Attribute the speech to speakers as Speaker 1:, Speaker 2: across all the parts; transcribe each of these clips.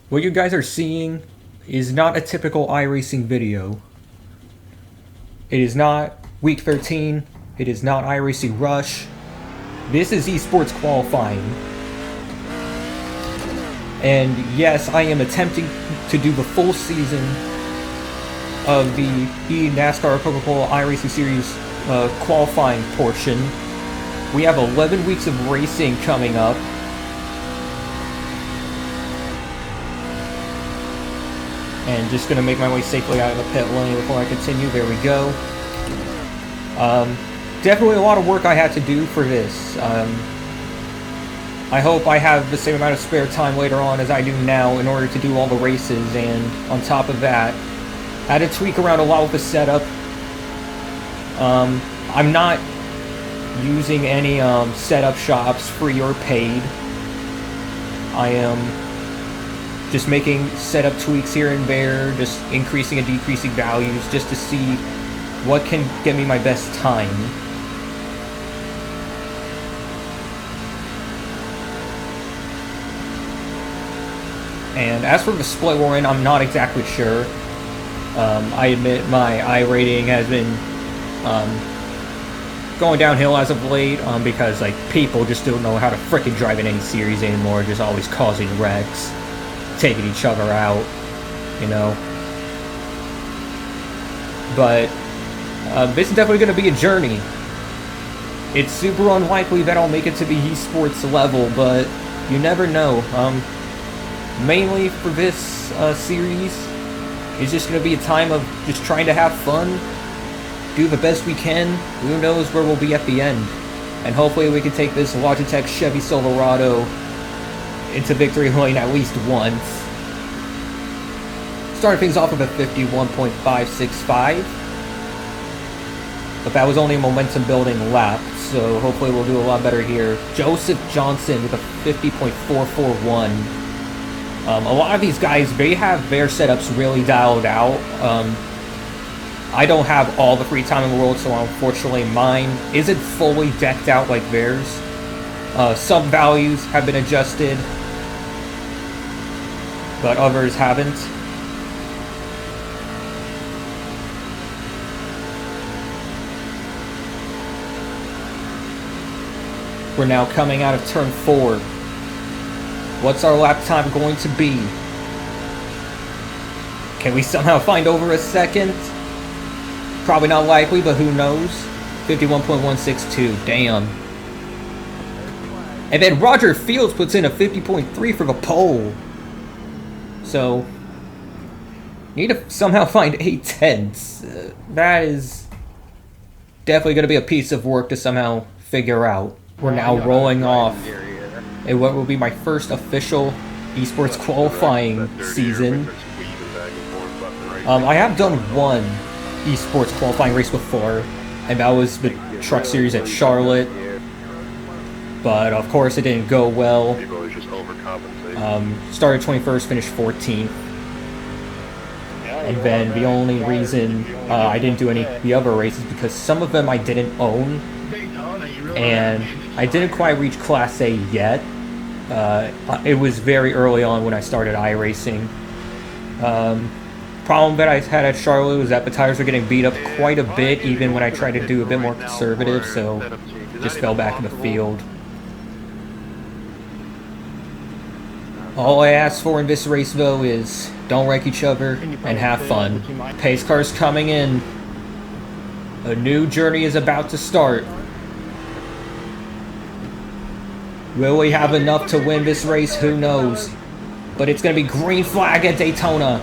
Speaker 1: What you guys are seeing is not a typical iRacing video. It is not Week 13. It is not iRacing Rush. This is Esports qualifying. And yes, I am attempting to do the full season of the NASCAR Coca-Cola iRacing Series qualifying portion. We have 11 weeks of racing coming up. And just gonna make my way safely out of the pit lane before I continue. There we go. Definitely a lot of work I had to do for this. I hope I have the same amount of spare time later on as I do now in order to do all the races, and on top of that, I had to tweak around a lot with the setup. I'm not using any setup shops, free or paid. I am just making setup tweaks here and there, just increasing and decreasing values just to see what can get me my best time. And as for the split we're in, I'm not exactly sure. I admit my iRating has been going downhill as of late, because like people just don't know how to frickin' drive in any series anymore, just always causing wrecks, taking each other out, you know. But this is definitely going to be a journey. It's super unlikely that I'll make it to the esports level, but you never know. Mainly for this series, it's just going to be a time of just trying to have fun, do the best we can. Who knows where we'll be at the end. And hopefully we can take this Logitech Chevy Silverado into victory lane at least once. Started things off with a 51.565. But that was only a momentum building lap, so hopefully we'll do a lot better here. Joseph Johnson with a 50.441. A lot of these guys, they have their setups really dialed out. I don't have all the free time in the world, so unfortunately mine isn't fully decked out like theirs. Some values have been adjusted, but others haven't. We're now coming out of turn 4. What's our lap time going to be? Can we somehow find over a second? Probably not likely, but who knows? 51.162, damn. And then Roger Fields puts in a 50.3 for the pole. So, need to somehow find 8/10. That is definitely going to be a piece of work to somehow figure out. We're now rolling off in what will be my first official esports qualifying season. I have done one esports qualifying race before, and that was the truck series at Charlotte. But of course it didn't go well. Started 21st, finished 14th. And then the only reason I didn't do any of the other races because some of them I didn't own, and I didn't quite reach Class A yet. It was very early on when I started iRacing. Problem that I had at Charlotte was that the tires were getting beat up quite a bit even when I tried to do a bit more conservative, so just fell back in the field. All I ask for in this race though is don't wreck each other and have fun. Pace cars coming in. A new journey is about to start. Will we have enough to win this race? Who knows? But it's going to be green flag at Daytona.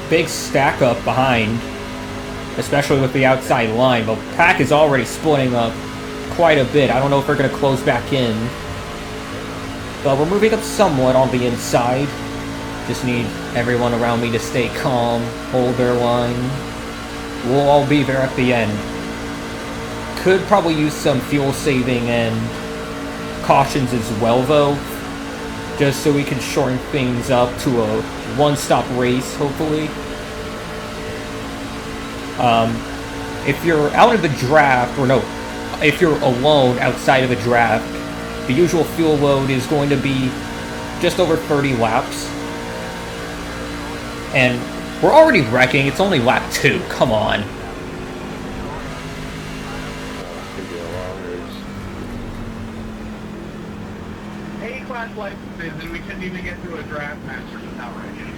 Speaker 1: Big stack up behind, especially with the outside line. But pack is already splitting up quite a bit. I don't know if they're going to close back in. But we're moving up somewhat on the inside. Just need everyone around me to stay calm, hold their line. We'll all be there at the end. Could probably use some fuel saving and cautions as well though. just so we can shorten things up to a one-stop race, hopefully. If you're out of the draft, or no, if you're alone outside of a draft, the usual fuel load is going to be just over 30 laps. And we're already wrecking, it's only lap 2, come on.
Speaker 2: A-class licenses, and we couldn't even get through a draft master without wrecking.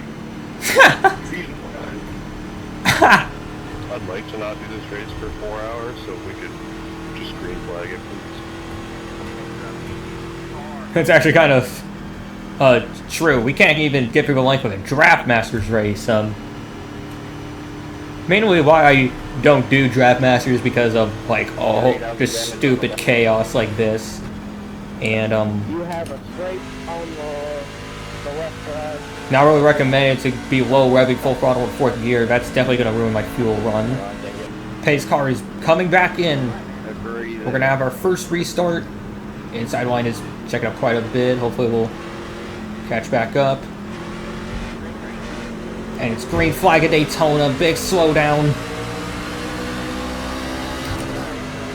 Speaker 3: I'd like to not do this race for 4 hours, so if we could just green flag it, please.
Speaker 1: It's actually kind of true. We can't even get through the length of a draft masters race. Mainly why I don't do draft masters because of like all just stupid chaos like this. And
Speaker 4: You have a straight on the left side.
Speaker 1: not really recommended to be low revving full throttle in 4th gear. That's definitely going to ruin my fuel run. Pace car is coming back in. We're going to have our first restart. Inside line is checking up quite a bit. Hopefully we'll catch back up. And it's green flag at Daytona. Big slowdown.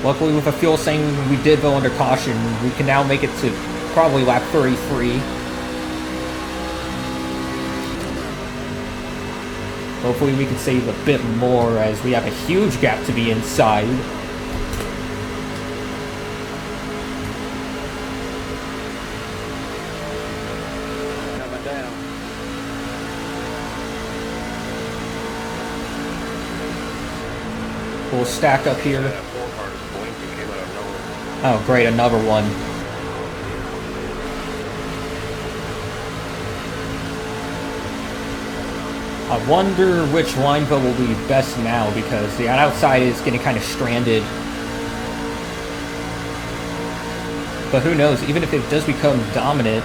Speaker 1: Luckily with the fuel saying we did go under caution, we can now make it to probably lap 33. Hopefully we can save a bit more as we have a huge gap to be inside.
Speaker 4: Coming down.
Speaker 1: We'll stack up here.
Speaker 3: That 4 car just blinked and came out of nowhere.
Speaker 1: Oh great, another one. I wonder which line vote will be best now because the outside is getting kind of stranded. But who knows, even if it does become dominant,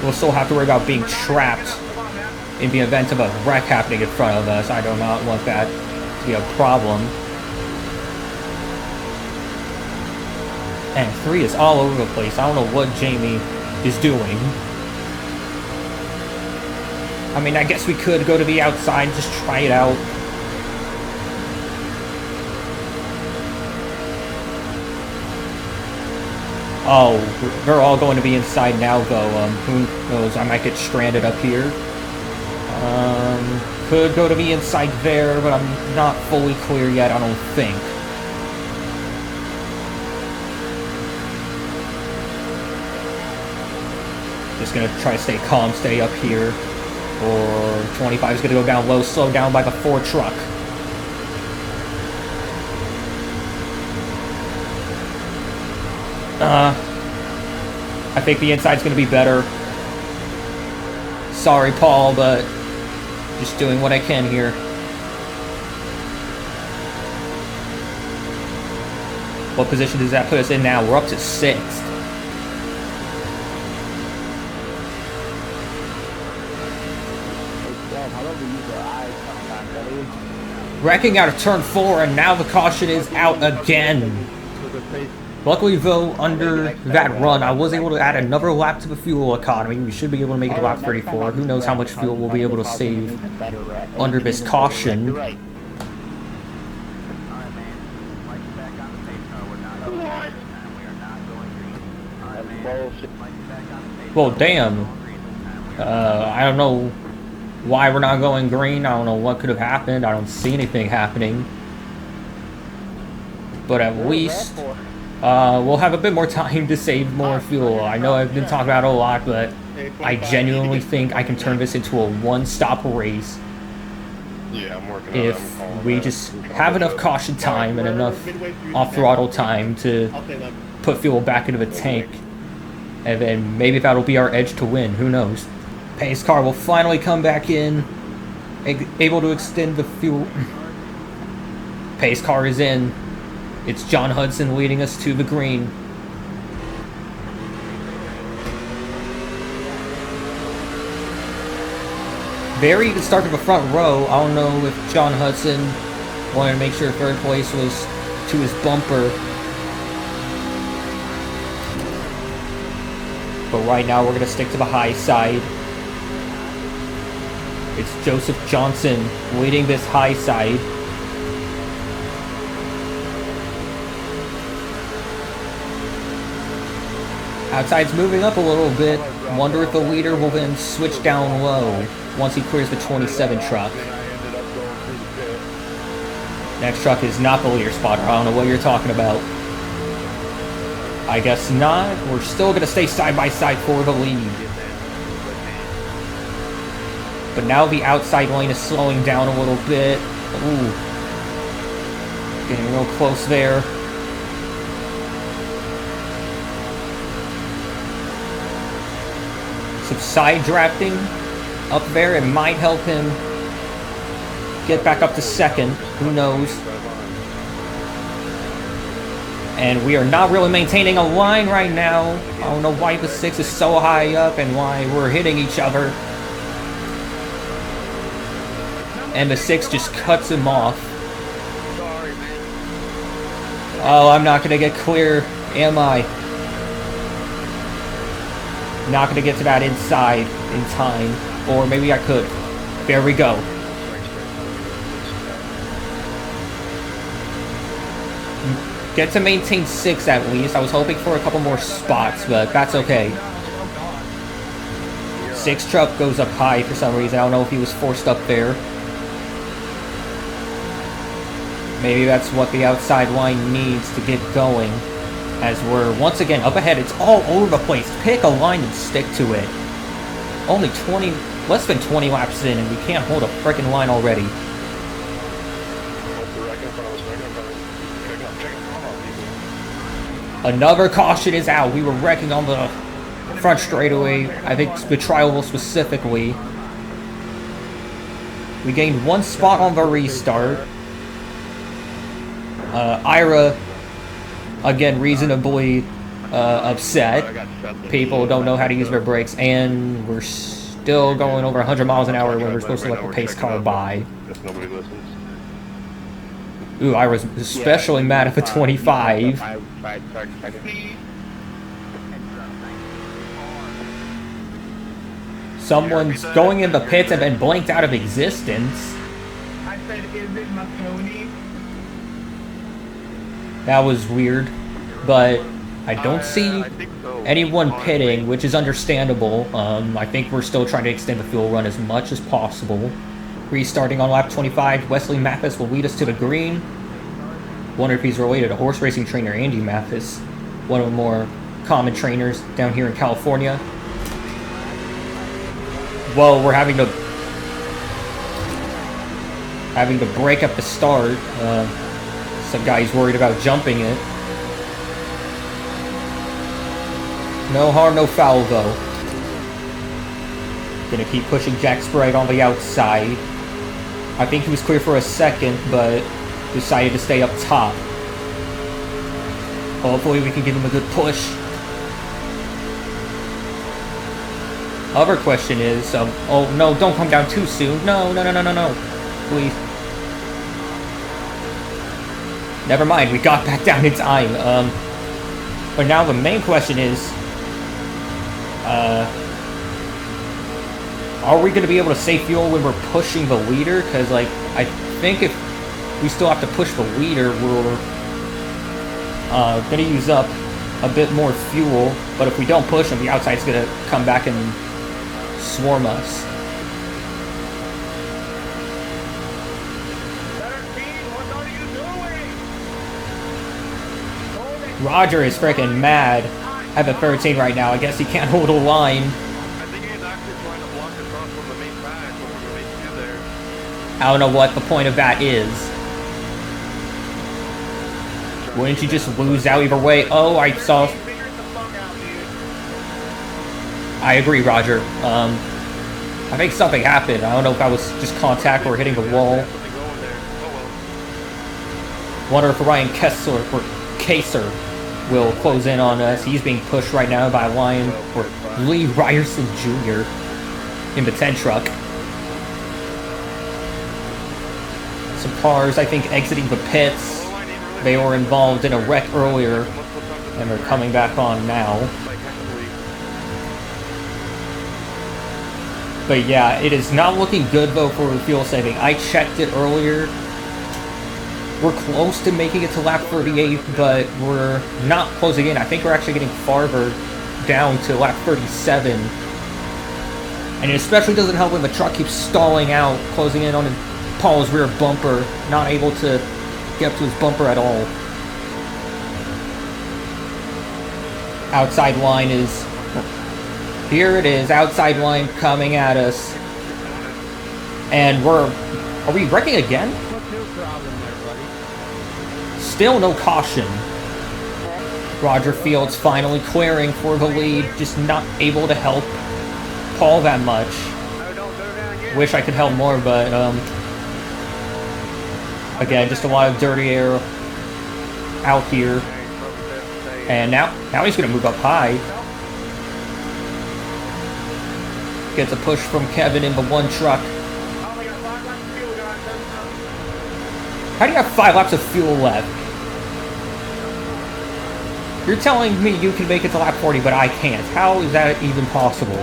Speaker 1: we'll still have to worry about being trapped in the event of a wreck happening in front of us. I do not want that to be a problem. And 3 is all over the place. I don't know what Jamie is doing. I mean, I guess we could go to the outside and just try it out. Oh, they're all going to be inside now, though. Who knows? I might get stranded up here. Could go to the inside there, but I'm not fully clear yet, I don't think. Just gonna try to stay calm, stay up here. Or 25 is gonna go down low, slow down by the 4 truck. I think the inside's gonna be better. Sorry, Paul, but just doing what I can here. What position does that put us in now? We're up to 6th. Wrecking out of turn 4, and now the caution is out again. Luckily, though, under that run, I was able to add another lap to the fuel economy. We should be able to make it to lap 34. Who knows how much fuel we'll be able to save under this caution. Well, damn. I don't know why we're not going green. I don't know what could have happened. I don't see anything happening. But at least we'll have a bit more time to save more fuel. I know I've been talking about it a lot, but I genuinely think I can turn this into a one-stop race
Speaker 3: Yeah, I'm working on
Speaker 1: if we just have enough caution time and enough off-throttle time to put fuel back into the tank. And then maybe that'll be our edge to win. Who knows? Pace car will finally come back in, able to extend the fuel. Pace car is in. It's John Hudson leading us to the green. Very good start to the front row. I don't know if John Hudson wanted to make sure third place was to his bumper. but right now we're going to stick to the high side. It's Joseph Johnson leading this high side. Outside's moving up a little bit. Wonder if the leader will then switch down low once he clears the 27 truck. Next truck is not the leader spotter. I don't know what you're talking about. I guess not. We're still going to stay side by side for the lead. But now the outside lane is slowing down a little bit. Ooh. Getting real close there. Some side drafting up there. It might help him get back up to second. Who knows? And we are not really maintaining a line right now. I don't know why the 6 is so high up and why we're hitting each other. And the 6 just cuts him off. Oh, I'm not going to get clear, am I? Not going to get to that inside in time. Or maybe I could. There we go. Get to maintain 6 at least. I was hoping for a couple more spots, but that's okay. 6 truck goes up high for some reason. I don't know if he was forced up there. Maybe that's what the outside line needs to get going. As we're once again up ahead. It's all over the place. Pick a line and stick to it. Only less than 20 laps in, and we can't hold a freaking line already. Another caution is out. We were wrecking on the front straightaway. I think the trial specifically. We gained 1 spot on the restart. Ira, again, reasonably upset. People don't know how to use their brakes, and we're still going over 100 miles an hour when we're supposed to let the pace car by.
Speaker 3: Nobody listens.
Speaker 1: Ooh, I was especially mad at the 25. Someone's going in the pits and been blanked out of existence.
Speaker 2: I said, is it Matoni?
Speaker 1: That was weird, but I don't see anyone pitting, which is understandable. I think we're still trying to extend the fuel run as much as possible. Restarting on lap 25, Wesley Mathis will lead us to the green. Wonder if he's related to horse racing trainer Andy Mathis, one of the more common trainers down here in California. Well, we're having to break up the start. Some guy's worried about jumping it. No harm, no foul, though. Gonna keep pushing Jack Sprague on the outside. I think he was clear for a second, but decided to stay up top. Hopefully we can give him a good push. Other question is, oh no, don't come down too soon. No, please. Never mind, we got back down in time. But now the main question is, are we going to be able to save fuel when we're pushing the leader? Because, like, I think if we still have to push the leader, we're going to use up a bit more fuel. But if we don't push him, the outside's going to come back and swarm us. Roger is freaking mad at the 13 right now. I guess he can't hold a line. I don't know what the point of that is. Wouldn't you just lose out either way? Oh, I saw... I agree, Roger. I think something happened. I don't know if that was just contact or hitting the wall. Wonder if Ryan Kessler or Kaser will close in on us. He's being pushed right now by Lion or Lee Ryerson Jr. in the 10 truck. Some cars, I think, exiting the pits. They were involved in a wreck earlier, and they're coming back on now. But yeah, it is not looking good though for fuel saving. I checked it earlier. We're close to making it to lap 38, but we're not closing in. I think we're actually getting farther down to lap 37. And it especially doesn't help when the truck keeps stalling out, closing in on Paul's rear bumper, not able to get up to his bumper at all. Outside line is... Here it is, outside line coming at us. And we're... Are we wrecking again?
Speaker 4: What's your problem there, buddy?
Speaker 1: Still no caution. Roger Fields finally clearing for the lead, just not able to help Paul that much. Wish I could help more, but again, just a lot of dirty air out here. And now he's gonna move up high. Gets a push from Kevin in the one truck. How do you have 5 laps of fuel left? You're telling me you can make it to lap 40, but I can't. How is that even possible?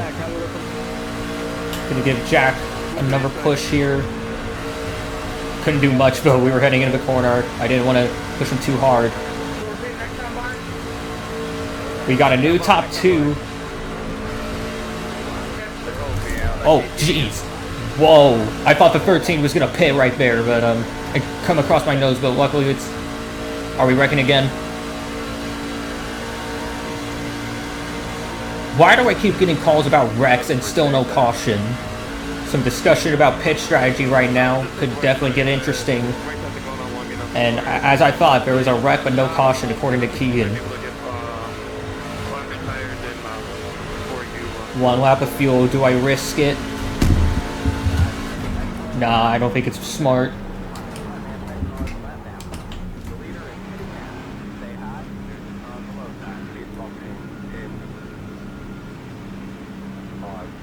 Speaker 1: Gonna give Jack another push here. Couldn't do much though, we were heading into the corner. I didn't want to push him too hard. We got a new top 2. Oh, jeez. Whoa. I thought the 13 was gonna pit right there, but it come across my nose, but luckily it's... Are we wrecking again? Why do I keep getting calls about wrecks and still no caution? Some discussion about pitch strategy right now could definitely get interesting. And as I thought, there was a wreck but no caution according to Keegan. 1 lap of fuel, do I risk it? Nah, I don't think it's smart.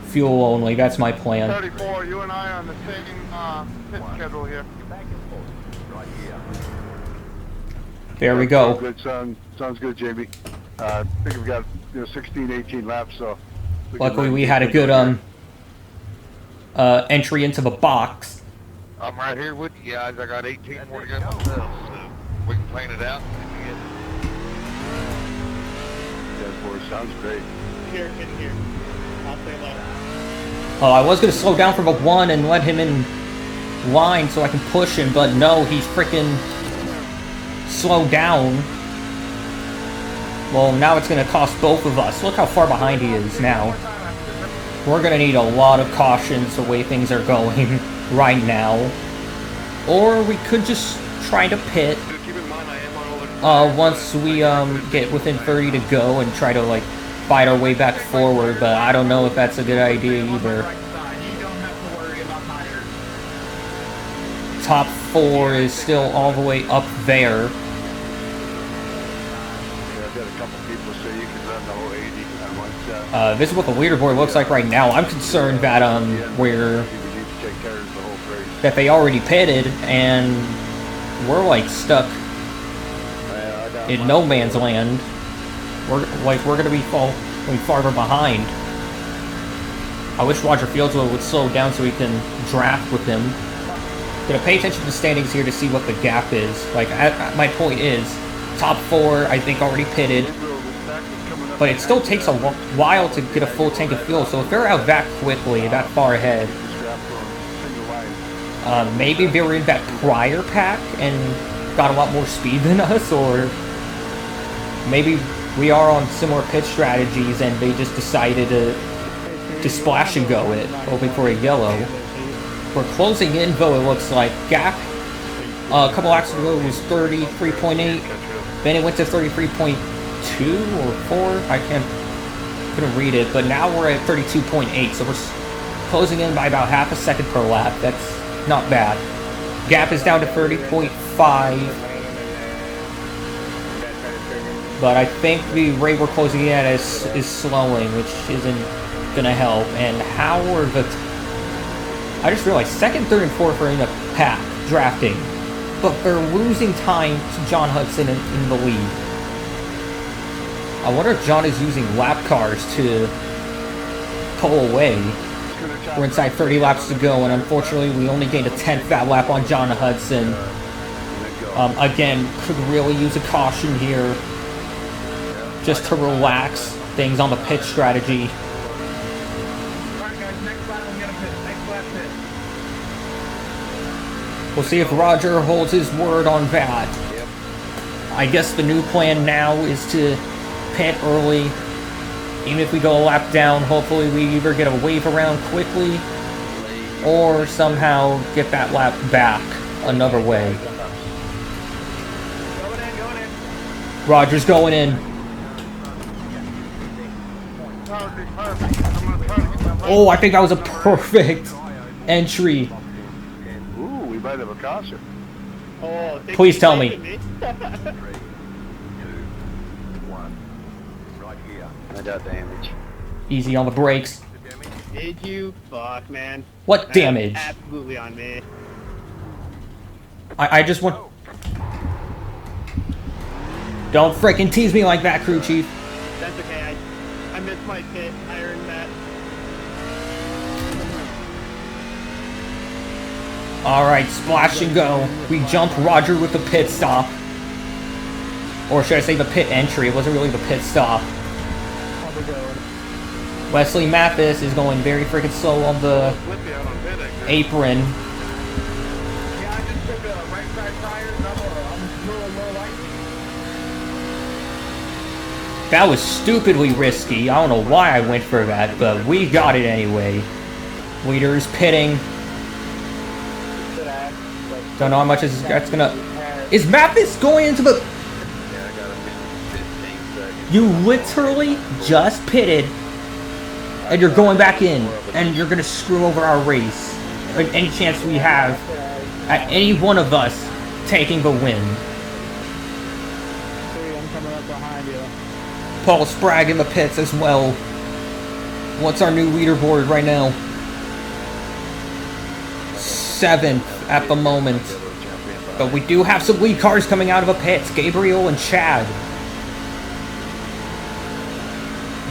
Speaker 1: Fuel only, that's my plan.
Speaker 2: 34, you and I on the same pit schedule here.
Speaker 1: There we go.
Speaker 3: Good, sounds good, Jamie. I think we've got 16, 18 laps, so...
Speaker 1: Luckily we had a good entry into the box.
Speaker 5: I'm right here with you guys. I got 18 more to go myself, so we can plan it out.
Speaker 3: Yeah, boy, sounds great.
Speaker 2: Here, in here. I'll say that.
Speaker 1: Oh, I was going to slow down from a 1 and let him in line so I can push him, but no, he's freaking slowed down. Well, now it's going to cost both of us. Look how far behind he is now. We're going to need a lot of cautions the way things are going right now. Or we could just try to pit once we get within 30 to go and try to like fight our way back forward, but I don't know if that's a good idea either. Top 4 is still all the way up there. This is what the leaderboard looks like right now. I'm concerned that that they already pitted and we're like stuck in no man's land. We're gonna be falling farther behind. I wish Roger Fields would slow down so we can draft with him. Gonna pay attention to the standings here to see what the gap is. Like, my point is, top 4 I think already pitted, but it still takes a while to get a full tank of fuel. So if they're out that quickly, that far ahead, maybe they were in that prior pack and got a lot more speed than us, or maybe we are on similar pitch strategies and they just decided to splash and go it, hoping for a yellow. We're closing in though, it looks like. Gap, a couple laps ago was 33.8, then it went to 33.2 or 4, couldn't read it, but now we're at 32.8, so we're closing in by about half a second per lap. That's not bad. Gap is down to 30.5. But I think the rate we're closing in at is slowing, which isn't gonna help. And how are I just realized 2nd, 3rd, and 4th are in a pack, drafting. But they're losing time to John Hudson in the lead. I wonder if John is using lap cars to pull away.
Speaker 3: It's going to
Speaker 1: We're inside 30 laps to go, and unfortunately we only gained a 10th that lap on John Hudson. Again, could really use a caution here just to relax things on the pit strategy.
Speaker 2: Alright guys, next lap I'm gonna pit. Next lap pit.
Speaker 1: We'll see if Roger holds his word on that. I guess the new plan now is to pit early. Even if we go a lap down, hopefully we either get a wave around quickly or somehow get that lap back another way.
Speaker 2: Going in.
Speaker 1: Roger's going in.
Speaker 5: Perfect. I'm gonna try to get that lap.
Speaker 1: Oh, I think that was a perfect entry.
Speaker 3: Ooh, we might have a caution.
Speaker 4: Oh, thank
Speaker 1: Please
Speaker 4: you
Speaker 1: tell
Speaker 4: for
Speaker 1: me.
Speaker 4: saving
Speaker 3: 3, 2, 1. Right here.
Speaker 6: I got damage.
Speaker 1: Easy on the brakes.
Speaker 4: Did you? Fuck, man.
Speaker 1: What damage?
Speaker 4: That's absolutely on me.
Speaker 1: I just want... Don't frickin' tease me like that, crew chief.
Speaker 4: That's okay. I missed my pit. I earned that.
Speaker 1: Alright, splash and go. We jump Roger with the pit stop. Or should I say the pit entry? It wasn't really the pit stop.
Speaker 4: How's it going?
Speaker 1: Wesley Mathis is going very freaking slow on the
Speaker 3: Flippy out on pit exit.
Speaker 1: apron.
Speaker 2: Yeah, I just took a right side tires. I'm low light.
Speaker 1: That was stupidly risky. I don't know why I went for that, but we got it anyway. Leader is pitting. Don't know how much that's gonna... Is Mathis going into the...
Speaker 6: Yeah, I got him in 15 seconds.
Speaker 1: You literally just pitted, and you're going back in, and you're gonna screw over our race. Like, any chance we have at any one of us taking the win.
Speaker 4: I'm coming up behind you.
Speaker 1: Paul Sprague in the pits as well. What's our new leaderboard right now? 7th at the moment. But we do have some lead cars coming out of the pits. Gabriel and Chad.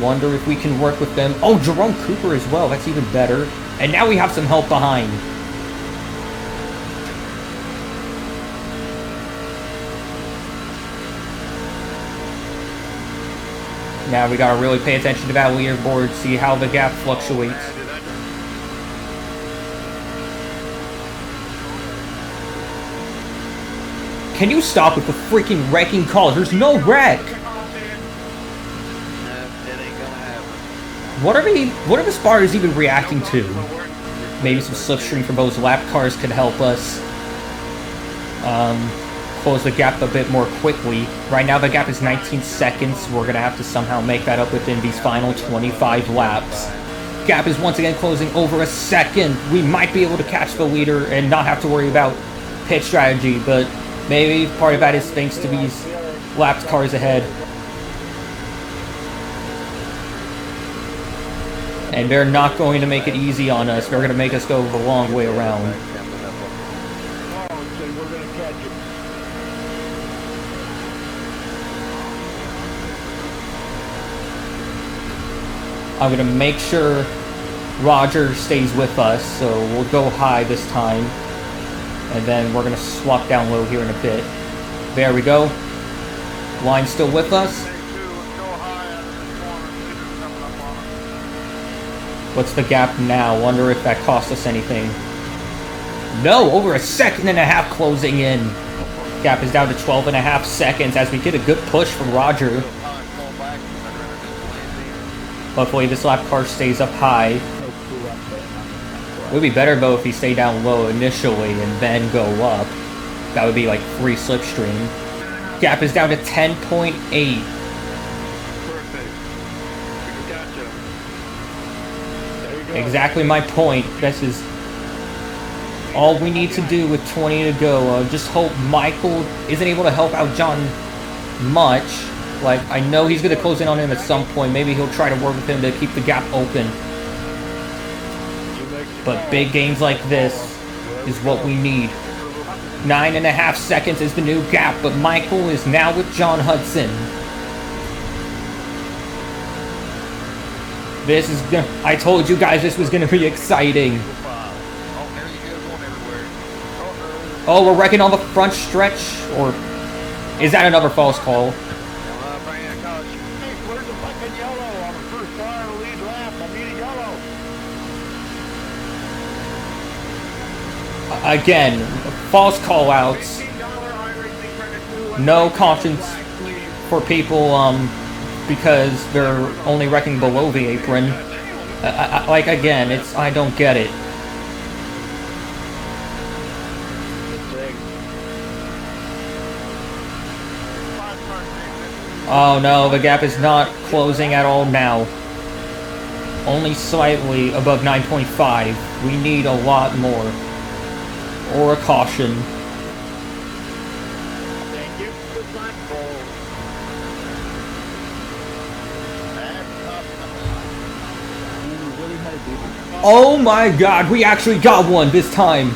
Speaker 1: Wonder if we can work with them. Oh, Jerome Cooper as well. That's even better. And now we have some help behind. Now we gotta really pay attention to that leaderboard, see how the gap fluctuates. Can you stop with the freaking wrecking calls? There's no wreck!
Speaker 6: It ain't gonna happen.
Speaker 1: What are the spotters even reacting to? Maybe some slipstream from those lap cars could help us close the gap a bit more quickly. Right now the gap is 19 seconds. We're gonna have to somehow make that up within these final 25 laps. Gap is once again closing over a second. We might be able to catch the leader and not have to worry about pit strategy, but maybe part of that is thanks to these lapped cars ahead. And they're not going to make it easy on us. They're going to make us go the long way around.
Speaker 4: Oh, so we're gonna catch it.
Speaker 1: I'm going to make sure Roger stays with us, so we'll go high this time. And then we're going to swap down low here in a bit. There we go. Line still with us.
Speaker 5: Take 2 and go high out of this corner. Leader's coming up on us.
Speaker 1: What's the gap now? Wonder if that cost us anything. No, over a second and a half closing in. Gap is down to 12.5 seconds as we get a good push from Roger.
Speaker 5: Time, fall back. Better enter this landing.
Speaker 1: Hopefully this lap car stays up high. It would be better though if he stayed down low initially and then go up. That would be like free slipstream. Gap is down to 10.8.
Speaker 3: Perfect. We gotcha.
Speaker 4: There you go.
Speaker 1: Exactly my point. This is all we need to do with 20 to go. Just hope Michael isn't able to help out John much. Like, I know he's going to close in on him at some point. Maybe he'll try to work with him to keep the gap open. But big games like this is what we need. 9.5 seconds is the new gap, but Michael is now with John Hudson. This is I told you guys this was gonna be exciting.
Speaker 5: Oh, there you go, going everywhere.
Speaker 1: Oh, we're wrecking on the front stretch? Or is that another false call?
Speaker 5: Man, gosh.
Speaker 4: Hey, where's the fucking yellow on the first car on the lead lap? I need a yellow.
Speaker 1: Again, false call outs.
Speaker 2: $15 iRacing credit to
Speaker 1: No conscience
Speaker 2: flag, please.
Speaker 1: for people, because they're only wrecking below the apron. Like, again, I don't get it. Oh no, the gap is not closing at all now. Only slightly above 9.5. We need a lot more. Or a caution.
Speaker 4: Thank you. Good luck.
Speaker 1: Oh my god, we actually got one this time!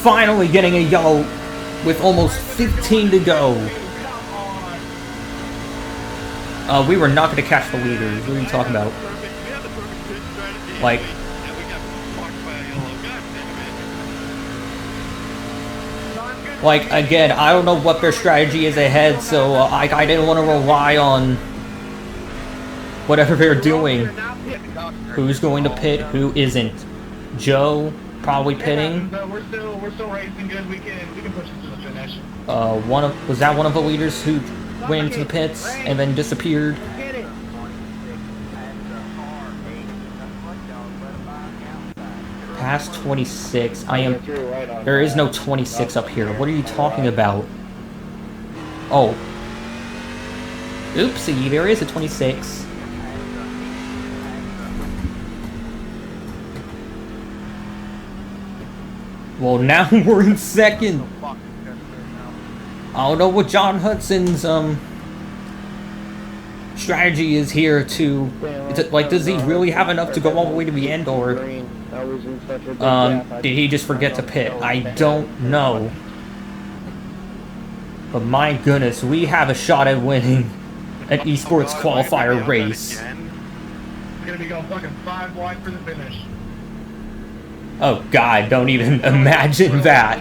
Speaker 1: Finally getting a yellow with almost 15 to go. We were not going to catch the leaders. What are you talking about? Like, again, I don't know what their strategy is ahead, so I didn't want to rely on whatever they're doing. Who's going to pit, who isn't. Joe, probably pitting.
Speaker 2: No, we're still racing good. We can push it to the finish.
Speaker 1: Was that one of the leaders who went into the pits and then disappeared?
Speaker 4: Get it.
Speaker 1: Past 26. There is no 26 up here. What are you talking about? Oh. Oopsie, there is a 26. Well, now we're in second. I don't know what John Hudson's strategy is here to like, does he really have enough to go all the way to the end, or did he just forget to pit? I don't know. But my goodness, we have a shot at winning an esports qualifier race.
Speaker 2: We're gonna be going fucking 5 wide for the finish.
Speaker 1: Oh god, don't even imagine that.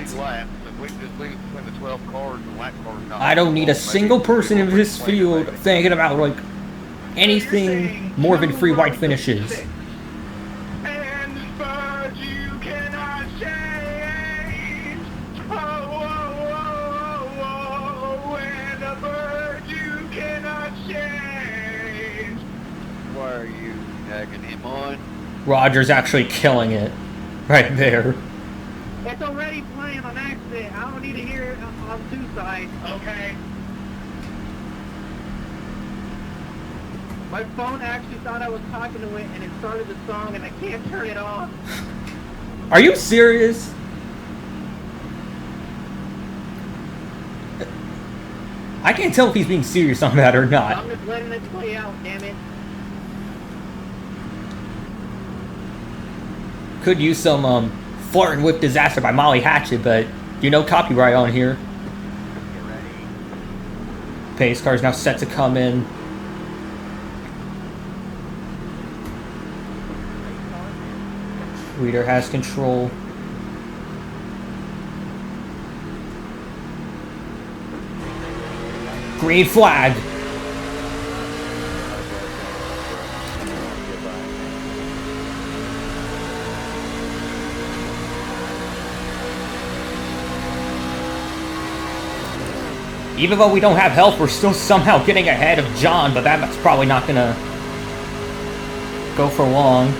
Speaker 1: I don't need a single person in this field thinking about, like, anything more than 3 white finishes.
Speaker 2: And but you cannot change. Oh, oh, oh, oh, and a bird you cannot change.
Speaker 5: Why are you tagging him on?
Speaker 1: Roger's actually killing it. Right there.
Speaker 4: It's already playing on accident. I don't need to hear it on 2 sides.
Speaker 2: Okay.
Speaker 4: My phone actually thought I was talking to it, and it started the song, and I can't turn it off.
Speaker 1: Are you serious? I can't tell if he's being serious on that or not.
Speaker 4: I'm just letting it play out, damn it.
Speaker 1: Could use some flirting with disaster by Molly Hatchet, but you know, copyright on here. Pace car is now set to come in. Reader has control. Green flag. Even though we don't have health, we're still somehow getting ahead of John, but that's probably not gonna go for long.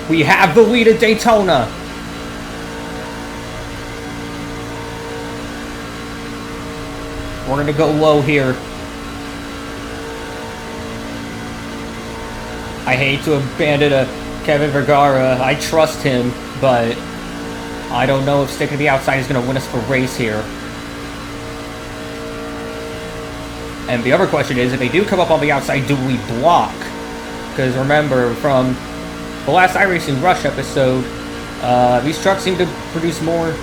Speaker 1: We have the lead at Daytona. We're gonna go low here. I hate to abandon Kevin Vergara. I trust him, but I don't know if sticking to the outside is going to win us the race here. And the other question is, if they do come up on the outside, do we block? Because remember, from the last iRacing Rush episode, these trucks seem to produce more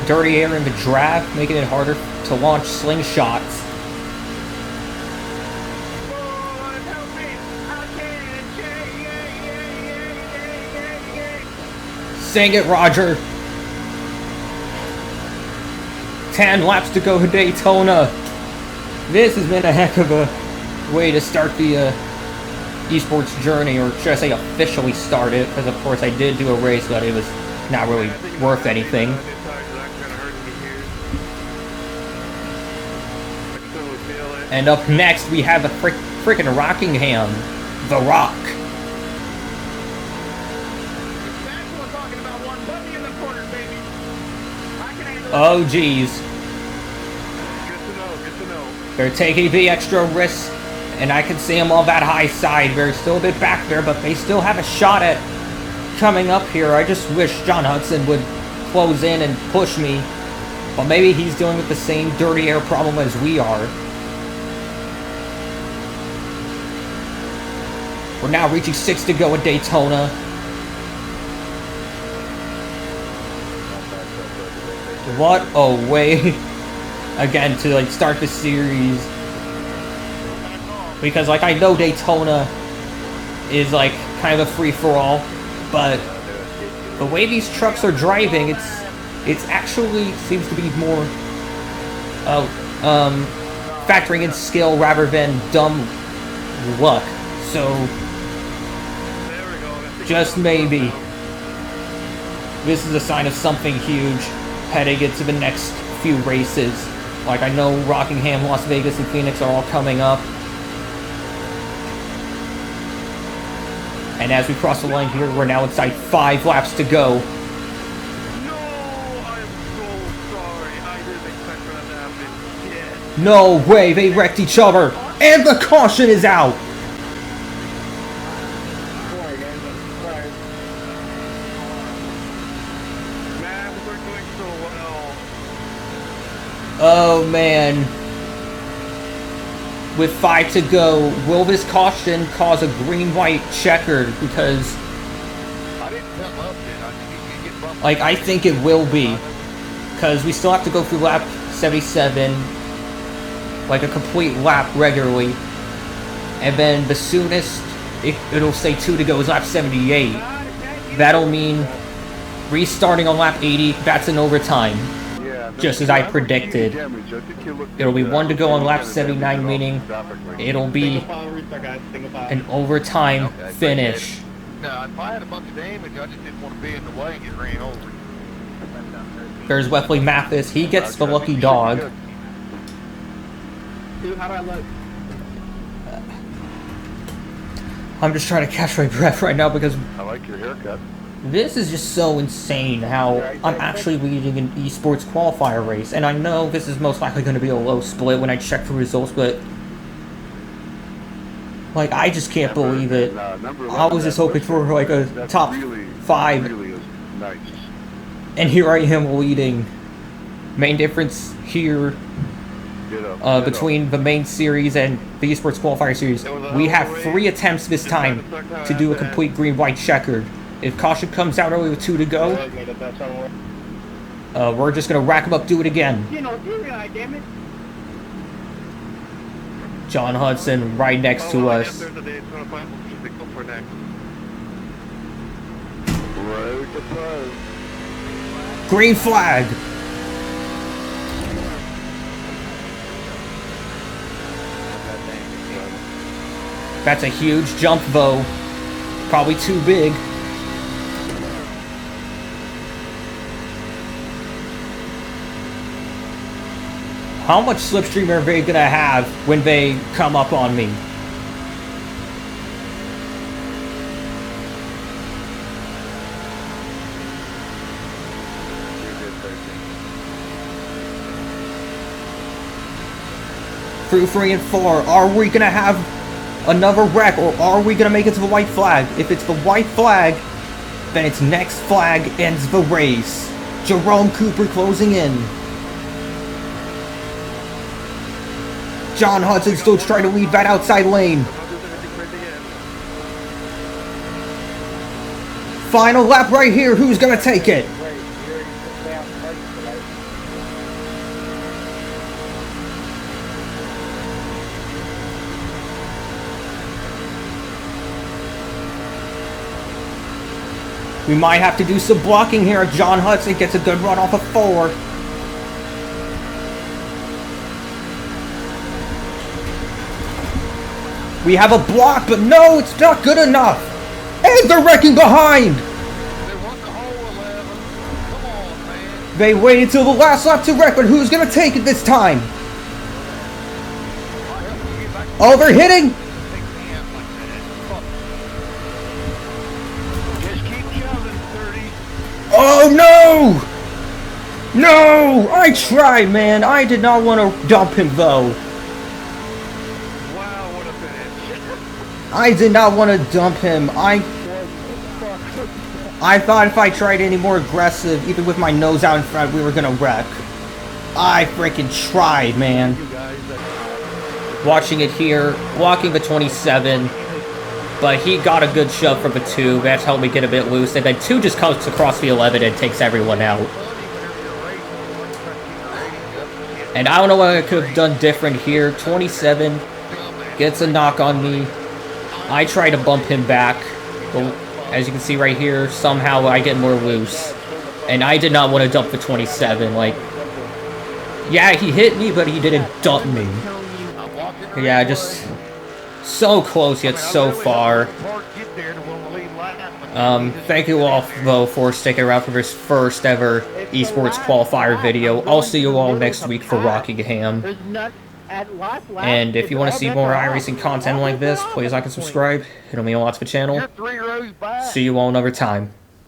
Speaker 1: dirty air in the draft, making it harder to launch slingshots.
Speaker 2: Lord, help me. I can't.
Speaker 1: Sing it, Roger! 10 laps to go to Daytona. This has been a heck of a way to start the esports journey, or should I say officially start it, because of course I did do a race, but it was not really worth anything. And up next we have a freaking Rockingham, The Rock.
Speaker 2: That's what I'm talking about. One button in the corner, baby. I can handle it.
Speaker 1: Oh geez,
Speaker 3: Good to know, good to know.
Speaker 1: they're taking the extra risk, and I can see them on that high side. They're still a bit back there, but they still have a shot at coming up here. I just wish John Hudson would close in and push me, but maybe he's dealing with the same dirty air problem as we are. We're now reaching 6 to go at Daytona. What a way, again, to like start the series. Because like I know Daytona is like kind of a free-for-all, but the way these trucks are driving, it's actually seems to be more factoring in skill rather than dumb luck. So just maybe this is a sign of something huge heading into the next few races. Like I know Rockingham, Las Vegas, and Phoenix are all coming up. And as we cross the line here, we're now inside 5 laps to go.
Speaker 3: No, I'm so sorry. I didn't expect for that to happen. Yes.
Speaker 1: No way, they wrecked each other! And the caution is out!
Speaker 2: Sorry, guys. Sorry.
Speaker 3: Man, we're doing so well.
Speaker 1: Oh man. With 5 to go, will this caution cause a green-white checkered? Because,
Speaker 5: I didn't come up yet. I think you get bumped.
Speaker 1: like, I think it will be. Because we still have to go through lap 77, like a complete lap regularly. And then the soonest it'll say 2 to go is lap 78. That'll mean restarting on lap 80, that's an overtime.
Speaker 3: Yeah,
Speaker 1: Just as I predicted. It'll be 1 to go on lap 79, meaning it'll be
Speaker 2: Single file restart, guys. Single file.
Speaker 1: an overtime
Speaker 5: Okay.
Speaker 1: finish.
Speaker 5: Now, if I had a bunch of damage, I just didn't want to be in the way and get ran over.
Speaker 1: There's Wesley Mathis, he gets the lucky dog.
Speaker 2: Dude, how do I look?
Speaker 1: I'm just trying to catch my breath right now because
Speaker 3: I like your haircut.
Speaker 1: this is just so insane how I'm actually leading an esports qualifier race. And I know this is most likely going to be a low split when I check the results, but like I just can't believe it. I was just hoping for like a top 5,
Speaker 3: Really is nice.
Speaker 1: and here I am leading. Main difference here between the main series and the esports qualifier series, we have 3 attempts this time to do a complete green-white checkered. If caution comes out early with 2 to go, we're just gonna rack them up, do it again.
Speaker 4: You know, TVI, damn it.
Speaker 1: John Hudson right next to us.
Speaker 3: There's a Daytona 500 to go for next. Road to close.
Speaker 1: Green flag! That's a huge jump though. Probably too big. How much slipstream are they gonna have when they come up on me? Through 3 and 4, are we gonna have another wreck, or are we gonna make it to the white flag? If it's the white flag, then its next flag ends the race. Jerome Cooper closing in. John Hudson still trying to lead that outside lane. Final lap right here. Who's going to take it? We might have to do some blocking here if John Hudson gets a good run off of 4. We have a block, but no, it's not good enough. And they're wrecking behind.
Speaker 5: They want the whole 11. Come on, man.
Speaker 1: They waited till the last lap to wreck, but who's going to take it this time? Overhitting.
Speaker 5: Just keep shoving, 30.
Speaker 1: Oh no! No! I tried, man. I did not want to dump him, though.
Speaker 5: Wow, what a finish.
Speaker 1: I did not want to dump him. I thought if I tried any more aggressive, even with my nose out in front, we were gonna wreck. I freaking tried, man. Watching it here, blocking the 27, but he got a good shove from the 2. That's helped me get a bit loose, and then 2 just comes across the 11 and takes everyone out. And I don't know what I could have done different here. 27 gets a knock on me. I try to bump him back, but as you can see right here, somehow I get more loose. And I did not want to dump the 27. Like, yeah, he hit me, but he didn't dump me. Yeah, just so close yet so far. Thank you all, though, for sticking around for this first ever Esports qualifier video. I'll see you all next week for Rockingham. And if you want to see more iRacing content like this, please like and subscribe. It'll mean a lot to the channel. See you all another time.